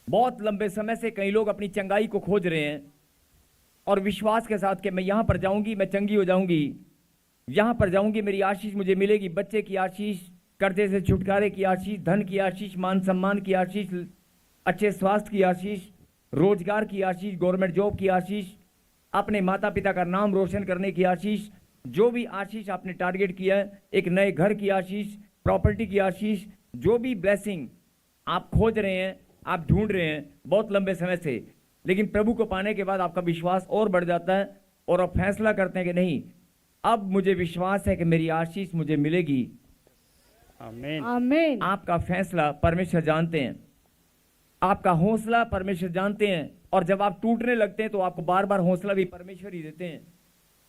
बहुत लंबे समय से कई लोग अपनी चंगाई को खोज रहे हैं और विश्वास के साथ कि मैं यहां पर जाऊंगी, मैं चंगी हो जाऊंगी, यहां पर जाऊंगी, मेरी आशीष मुझे मिलेगी, बच्चे की आशीष, कर्जे से छुटकारे की आशीष, धन की आशीष, मान सम्मान की आशीष, अच्छे स्वास्थ्य की आशीष, रोजगार की आशीष, गवर्नमेंट जॉब की आशीष, अपने माता पिता का नाम रोशन करने की आशीष, जो भी आशीष आपने टारगेट किया है, एक नए घर की आशीष, प्रॉपर्टी की आशीष, जो भी ब्लेसिंग आप खोज रहे हैं, आप ढूंढ रहे हैं बहुत लंबे समय से, लेकिन प्रभु को पाने के बाद आपका विश्वास और बढ़ जाता है और आप फैसला करते हैं कि नहीं, अब मुझे विश्वास है कि मेरी आशीष मुझे मिलेगी। आमीन। आमीन। आपका फैसला परमेश्वर जानते हैं, आपका हौसला परमेश्वर जानते हैं, और जब आप टूटने लगते हैं तो आपको बार बार हौसला भी परमेश्वर ही देते हैं,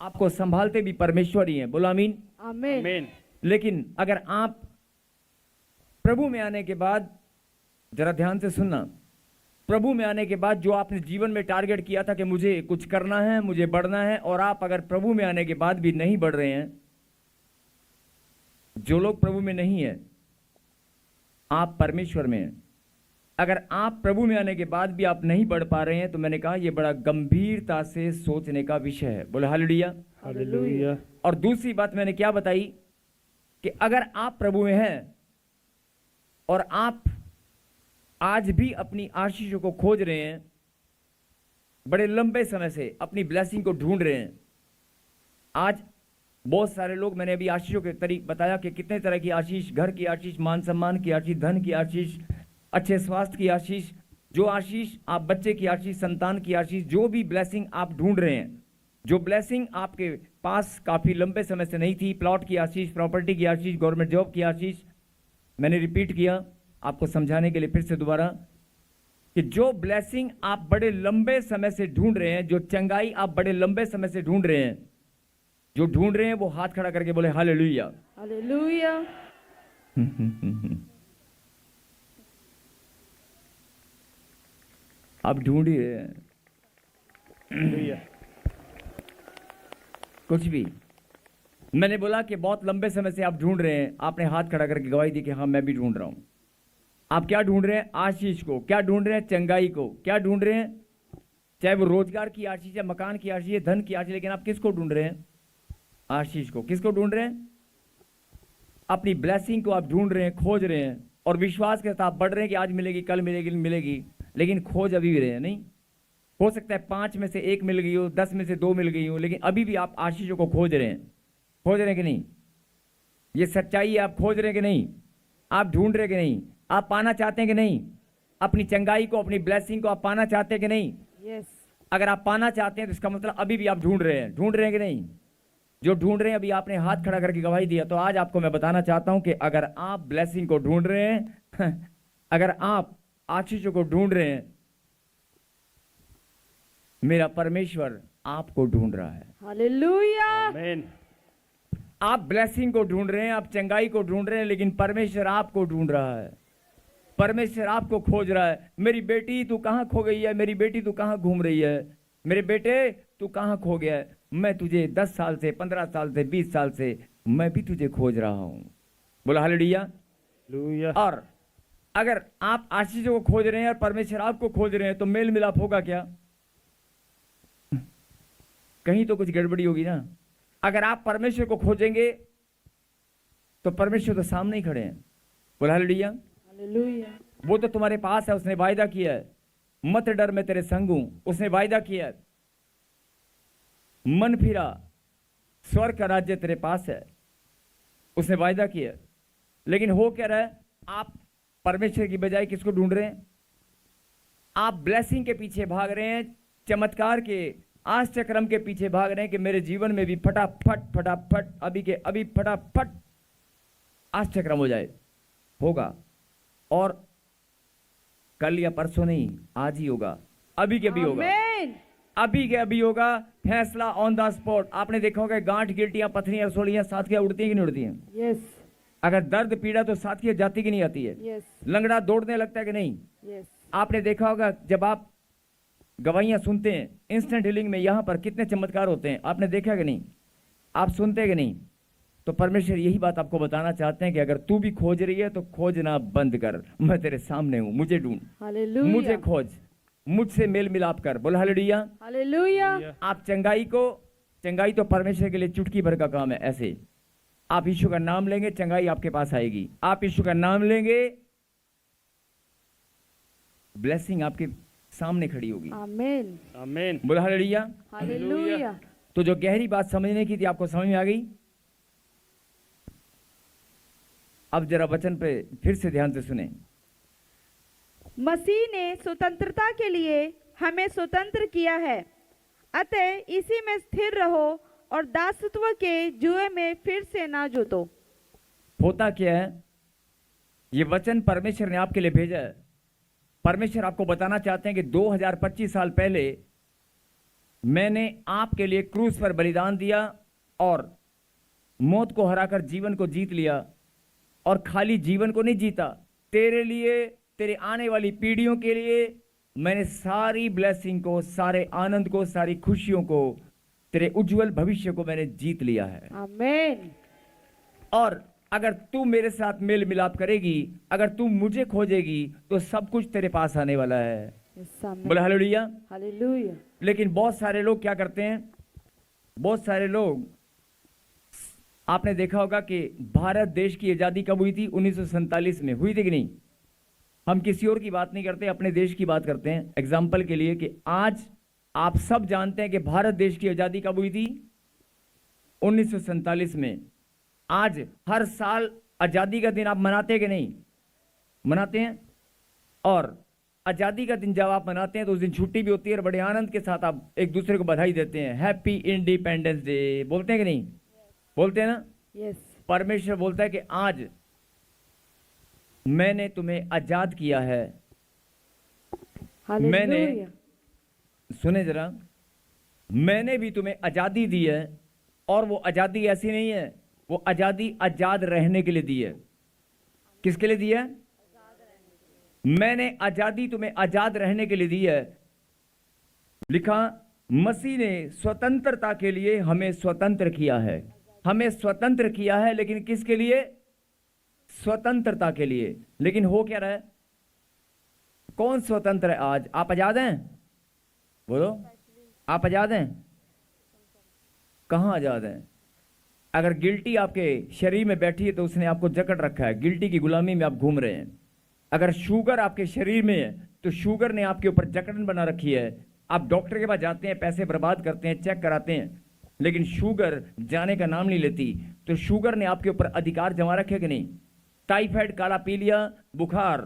आपको संभालते भी परमेश्वर ही हैं। बोलो आमीन। आमीन। आमीन। लेकिन अगर आप प्रभु में आने के बाद, जरा ध्यान से सुनना, प्रभु में आने के बाद जो आपने जीवन में टारगेट किया था कि मुझे कुछ करना है, मुझे बढ़ना है, और आप अगर प्रभु में आने के बाद भी नहीं बढ़ रहे हैं, जो लोग प्रभु में नहीं है, आप परमेश्वर में हैं, अगर आप प्रभु में आने के बाद भी आप नहीं बढ़ पा रहे हैं, तो मैंने कहा यह बड़ा गंभीरता से सोचने का विषय है। बोले हालेलुया। हालेलुया। और दूसरी बात मैंने क्या बताई कि अगर आप प्रभु में हैं और आप आज भी अपनी आशीषों को खोज रहे हैं, बड़े लंबे समय से अपनी ब्लेसिंग को ढूंढ रहे हैं, आज बहुत सारे लोग, मैंने अभी आशीषों के तरीके बताया कि कितने तरह की आशीष, घर की आशीष, मान सम्मान की आशीष, धन की आशीष, अच्छे स्वास्थ्य की आशीष, जो आशीष आप बच्चे की आशीष, संतान की आशीष, जो भी ब्लेसिंग आप ढूंढ रहे हैं, जो ब्लेसिंग आपके पास काफी लंबे समय से नहीं थी, प्लॉट की आशीष, प्रॉपर्टी की आशीष, गवर्नमेंट जॉब की आशीष, मैंने रिपीट किया आपको समझाने के लिए फिर से दोबारा कि जो ब्लेसिंग आप बड़े लंबे समय से ढूंढ रहे हैं, जो चंगाई आप बड़े लंबे समय से ढूंढ रहे हैं, जो ढूंढ रहे हैं, वो हाथ खड़ा करके बोले हालेलुया। हालेलुया। आप ढूंढ ही रहे हैं हालेलुया। कुछ भी। मैंने बोला कि बहुत लंबे समय से आप ढूंढ रहे हैं, आपने हाथ खड़ा करके गवाही दी कि हाँ मैं भी ढूंढ रहा हूं। आप क्या ढूंढ रहे हैं? आशीष को। क्या ढूंढ रहे हैं? चंगाई को। क्या ढूंढ रहे हैं? चाहे वो रोजगार की आशीष है, मकान की आशीष है, धन की आशीष, लेकिन आप किसको ढूंढ रहे हैं? आशीष को। किसको ढूंढ रहे हैं? अपनी ब्लेसिंग को आप ढूंढ रहे हैं, खोज रहे हैं, और विश्वास के साथ बढ़ रहे हैं कि आज मिलेगी, कल मिलेगी, मिलेगी, लेकिन खोज अभी भी रहे हैं। नहीं हो सकता है 5 में से 1 मिल गई हो, 10 में से 2 मिल गई हो, लेकिन अभी भी आप आशीषों को खोज रहे हैं। खोज रहे हैं कि नहीं? ये सच्चाई है। आप खोज रहे हैं कि नहीं? आप ढूंढ रहे हैं कि नहीं? आप पाना चाहते हैं कि नहीं? अपनी चंगाई को, अपनी ब्लेसिंग को आप पाना चाहते हैं कि नहीं? यस। अगर आप पाना चाहते हैं तो इसका मतलब अभी भी आप ढूंढ रहे हैं। ढूंढ रहे हैं कि नहीं? जो ढूंढ रहे हैं, अभी आपने हाथ खड़ा करके गवाही दिया, तो आज आपको मैं बताना चाहता हूं कि अगर आप ब्लेसिंग को ढूंढ रहे हैं अगर आप आशीषों को ढूंढ रहे हैं, मेरा परमेश्वर आपको ढूंढ रहा है। हालेलुया। आमीन। आप ब्लेसिंग को ढूंढ रहे हैं, आप चंगाई को ढूंढ रहे हैं, लेकिन परमेश्वर आपको ढूंढ रहा है। परमेश्वर आपको खोज रहा है। मेरी बेटी तू कहां खो गई है? मेरी बेटी तू कहां घूम रही है? मेरे बेटे तू कहां खो गया है? मैं तुझे 10 साल से, 15 साल से, 20 साल से मैं भी तुझे खोज रहा हूं। बोला हालेलुया। हालेलुया। और अगर आप आशीषों को खोज रहे हैं और परमेश्वर आपको खोज रहे हैं, तो मेल मिलाप होगा क्या? कहीं तो कुछ गड़बड़ी होगी ना। अगर आप परमेश्वर को खोजेंगे तो परमेश्वर तो सामने ही खड़े हैं। बोला हालेलुया। हालेलुया। वो तो तुम्हारे पास है, उसने वायदा किया है, मत डर मैं तेरे संग हूं, उसने वायदा किया है। मन फिरा, स्वर्ग का राज्य तेरे पास है, उसने वायदा किया है। लेकिन हो क्या रहा है? आप परमेश्वर की बजाय किसको ढूंढ रहे हैं? आप ब्लेसिंग के पीछे भाग रहे हैं, चमत्कार के, आश्चर्यक्रम के पीछे भाग रहे हैं कि मेरे जीवन में भी फटाफट फटाफट अभी के अभी फटाफट आश्चर्यक्रम हो जाए। होगा, और कल या परसों नहीं, आज ही होगा, अभी के अभी होगा, आमीन। अभी के अभी होगा। फैसला ऑन द स्पॉट। आपने देखा होगा गांठ, गिल्टियां, पथरियां, रसोलियां साथियां उड़ती हैं कि नहीं उड़ती हैं? यस। अगर दर्द पीड़ा तो साथियां जाती कि नहीं आती है? यस। लंगड़ा दौड़ने लगता है कि नहीं? यस। आपने देखा होगा जब आप गवाहियां सुनते हैं इंस्टेंट हीलिंग में, यहां पर कितने चमत्कार होते हैं, आपने देखा कि नहीं? आप सुनते कि नहीं? तो परमेश्वर यही बात आपको बताना चाहते हैं कि अगर तू भी खोज रही है तो खोजना बंद कर। मैं तेरे सामने हूं, मुझे ढूंढ, मुझे हालेलुया खोज, मुझसे मेल मिलाप कर। बोल हालेलुया। हालेलुया आप चंगाई तो परमेश्वर के लिए चुटकी भर का काम है। ऐसे आप यीशु का नाम लेंगे, चंगाई आपके पास आएगी। आप यीशु का नाम लेंगे, ब्लेसिंग आपके सामने खड़ी होगी। आमीन आमीन। बोल हालेलुया। हालेलुया तो जो गहरी बात समझने की थी आपको समझ में आ गई। अब जरा वचन पे फिर से ध्यान से सुने। मसीह ने स्वतंत्रता के लिए हमें स्वतंत्र किया है, अतः इसी में स्थिर रहो और दासत्व के जुए में फिर से ना जुटो। होता क्या है, ये वचन परमेश्वर ने आपके लिए भेजा है। परमेश्वर आपको बताना चाहते हैं कि 2025 साल पहले मैंने आपके लिए क्रूस पर बलिदान दिया और मौत को हराकर जीवन को जीत लिया। और खाली जीवन को नहीं जीता, तेरे लिए, तेरे आने वाली पीढ़ियों के लिए मैंने सारी ब्लेसिंग को, सारे आनंद को, सारी खुशियों को, तेरे उज्जवल भविष्य को मैंने जीत लिया है। आमीन और अगर तू मेरे साथ मेल मिलाप करेगी, अगर तू मुझे खोजेगी, तो सब कुछ तेरे पास आने वाला है। बोले हालेलुया। हालेलुया लेकिन बहुत सारे लोग क्या करते हैं, बहुत सारे लोग, आपने देखा होगा कि भारत देश की आज़ादी कब हुई थी? 1947 में हुई थी कि नहीं? हम किसी और की बात नहीं करते, अपने देश की बात करते हैं। एग्जाम्पल के लिए कि आज आप सब जानते हैं कि भारत देश की आज़ादी कब हुई थी? 1947 में। आज हर साल आज़ादी का दिन आप मनाते हैं कि नहीं? मनाते हैं। और आज़ादी का दिन जब आप मनाते हैं तो उस दिन छुट्टी भी होती है और बड़े आनंद के साथ आप एक दूसरे को बधाई देते हैं। हैप्पी इंडिपेंडेंस डे बोलते हैं कि नहीं? बोलते हैं ना? यस परमेश्वर बोलता है कि आज मैंने तुम्हें आजाद किया है। हालेलुया सुने जरा, मैंने भी तुम्हें आजादी दी है। और वो आजादी ऐसी नहीं है, वो आजादी आजाद रहने के लिए दी है। किसके लिए दी है? मैंने आजादी तुम्हें आजाद रहने के लिए दी है। लिखा, मसीह ने स्वतंत्रता के लिए हमें स्वतंत्र किया है। हमें स्वतंत्र किया है, लेकिन किसके लिए? स्वतंत्रता के लिए। लेकिन हो क्या रहा है? कौन स्वतंत्र है आज? आप आजाद हैं? बोलो, आप आजाद हैं? कहां आजाद हैं? अगर गिल्टी आपके शरीर में बैठी है तो उसने आपको जकड़ रखा है, गिल्टी की गुलामी में आप घूम रहे हैं। अगर शुगर आपके शरीर में है तो शुगर ने आपके ऊपर जकड़न बना रखी है। आप डॉक्टर के पास जाते हैं, पैसे बर्बाद करते हैं, चेक कराते हैं, लेकिन शुगर जाने का नाम नहीं लेती। तो शुगर ने आपके ऊपर अधिकार जमा रखे कि नहीं? टाइफाइड, काला पीलिया, बुखार,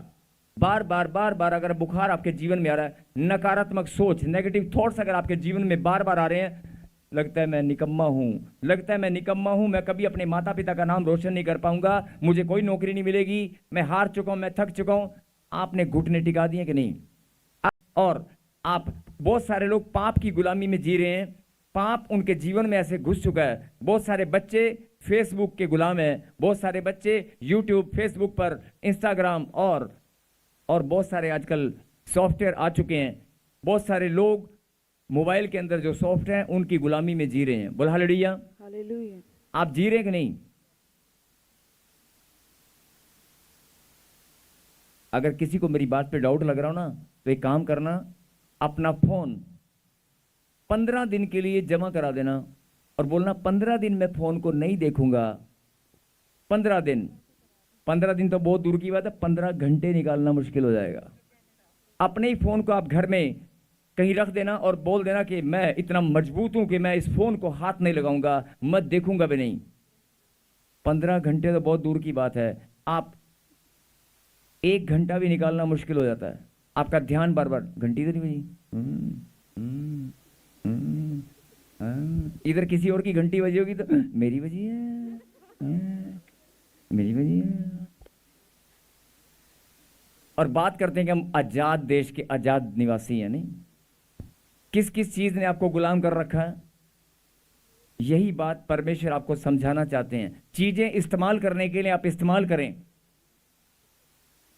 बार बार बार बार अगर बुखार आपके जीवन में आ रहा है, नकारात्मक सोच, नेगेटिव थॉट्स अगर आपके जीवन में बार बार आ रहे हैं, लगता है मैं निकम्मा हूं, लगता है मैं निकम्मा हूं, मैं कभी अपने माता पिता का नाम रोशन नहीं कर पाऊंगा, मुझे कोई नौकरी नहीं मिलेगी, मैं हार चुका हूं, मैं थक चुका हूं। आपने घुटने टिका दिए कि नहीं? और आप, बहुत सारे लोग पाप की गुलामी में जी रहे हैं। पाप उनके जीवन में ऐसे घुस चुका है। बहुत सारे बच्चे फेसबुक के गुलाम हैं, बहुत सारे बच्चे यूट्यूब, फेसबुक पर, इंस्टाग्राम और बहुत सारे आजकल सॉफ्टवेयर आ चुके हैं। बहुत सारे लोग मोबाइल के अंदर जो सॉफ्टवेयर हैं उनकी गुलामी में जी रहे हैं। बोल हालेलुया। हालेलुया आप जी रहे हैं कि नहीं? अगर किसी को मेरी बात पे डाउट लग रहा हो ना, तो एक काम करना, अपना फोन 15 दिन के लिए जमा करा देना और बोलना 15 दिन मैं फोन को नहीं देखूंगा। 15 दिन, 15 दिन तो बहुत दूर की बात है, 15 घंटे निकालना मुश्किल हो जाएगा। अपने ही फोन को आप घर में कहीं रख देना और बोल देना कि मैं इतना मजबूत हूं कि मैं इस फोन को हाथ नहीं लगाऊंगा, मत देखूंगा भी नहीं। 15 घंटे तो बहुत दूर की बात है, आप 1 घंटा भी निकालना मुश्किल हो जाता है। आपका ध्यान बार बार, घंटी तो नहीं बजी, इधर किसी और की घंटी बजी होगी तो मेरी बजी है, मेरी बजी है। और बात करते हैं कि हम आजाद देश के आजाद निवासी हैं। नहीं, किस किस चीज ने आपको गुलाम कर रखा है? यही बात परमेश्वर आपको समझाना चाहते हैं। चीजें इस्तेमाल करने के लिए आप इस्तेमाल करें।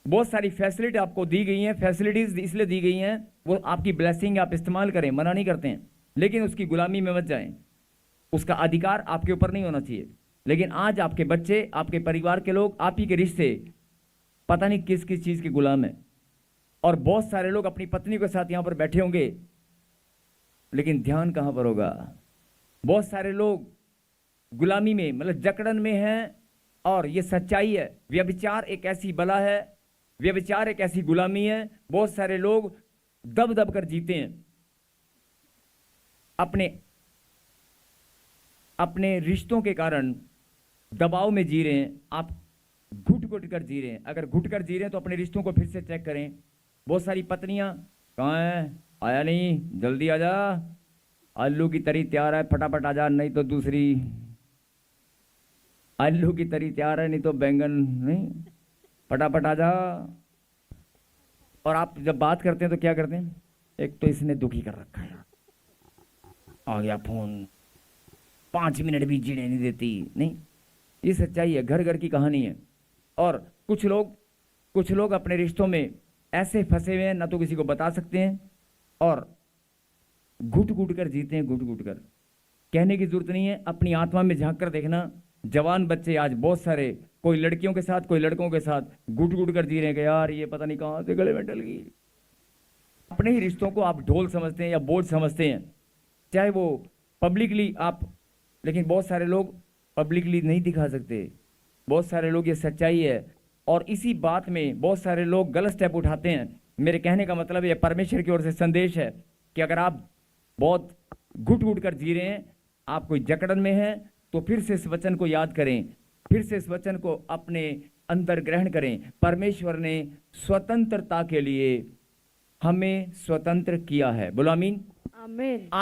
बहुत सारी फैसिलिटी आपको दी गई हैं, फैसिलिटीज इसलिए दी गई हैं, वो आपकी ब्लेसिंग, आप इस्तेमाल करें, मना नहीं करते हैं, लेकिन उसकी गुलामी में मत जाएं। उसका अधिकार आपके ऊपर नहीं होना चाहिए। लेकिन आज आपके बच्चे, आपके परिवार के लोग, आप ही के रिश्ते पता नहीं किस किस चीज के गुलाम है। और बहुत सारे लोग अपनी पत्नी के साथ यहां पर बैठे होंगे, लेकिन ध्यान कहां पर होगा? बहुत सारे लोग गुलामी में, मतलब जकड़न में हैं। और ये सच्चाई है। व्यभिचार एक ऐसी बला है, व्यभिचार एक ऐसी गुलामी है। बहुत सारे लोग दब दब कर जीते हैं, अपने रिश्तों के कारण दबाव में जी रहे हैं। आप घुट घुट कर जी रहे हैं। अगर घुट कर जी रहे हैं तो अपने रिश्तों को फिर से चेक करें। बहुत सारी पत्नियां, कहाँ है, आया नहीं, जल्दी आ जा, आलू की तरी तैयार है, फटाफट आ जा, नहीं तो दूसरी, आलू की तरी तैयार है, नहीं तो बैंगन नहीं, फटाफट आ जा। और आप जब बात करते हैं तो क्या करते हैं? एक तो इसने दुखी कर रखा है, आ गया फोन, 5 मिनट भी जीने नहीं देती। नहीं, ये सच्चाई है, घर घर की कहानी है। और कुछ लोग अपने रिश्तों में ऐसे फंसे हुए हैं, ना तो किसी को बता सकते हैं, और घुट घुट कर जीते हैं, घुट घुट कर। कहने की जरूरत नहीं है, अपनी आत्मा में झांक कर देखना। जवान बच्चे आज बहुत सारे, कोई लड़कियों के साथ, कोई लड़कों के साथ घुट घुट कर जी रहे हैं कि यार ये पता नहीं कहाँ से गले में डल गई। अपने ही रिश्तों को आप ढोल समझते हैं या बोझ समझते हैं, चाहे वो पब्लिकली आप, लेकिन बहुत सारे लोग पब्लिकली नहीं दिखा सकते। बहुत सारे लोग, ये सच्चाई है। और इसी बात में बहुत सारे लोग गलत स्टेप उठाते हैं। मेरे कहने का मतलब ये परमेश्वर की ओर से संदेश है कि अगर आप बहुत घुट घुट कर जी रहे हैं, आप कोई जकड़न में हैं, तो फिर से इस वचन को याद करें, फिर से इस वचन को अपने अंदर ग्रहण करें। परमेश्वर ने स्वतंत्रता के लिए हमें स्वतंत्र किया है। बोलो आमीन। आमीन।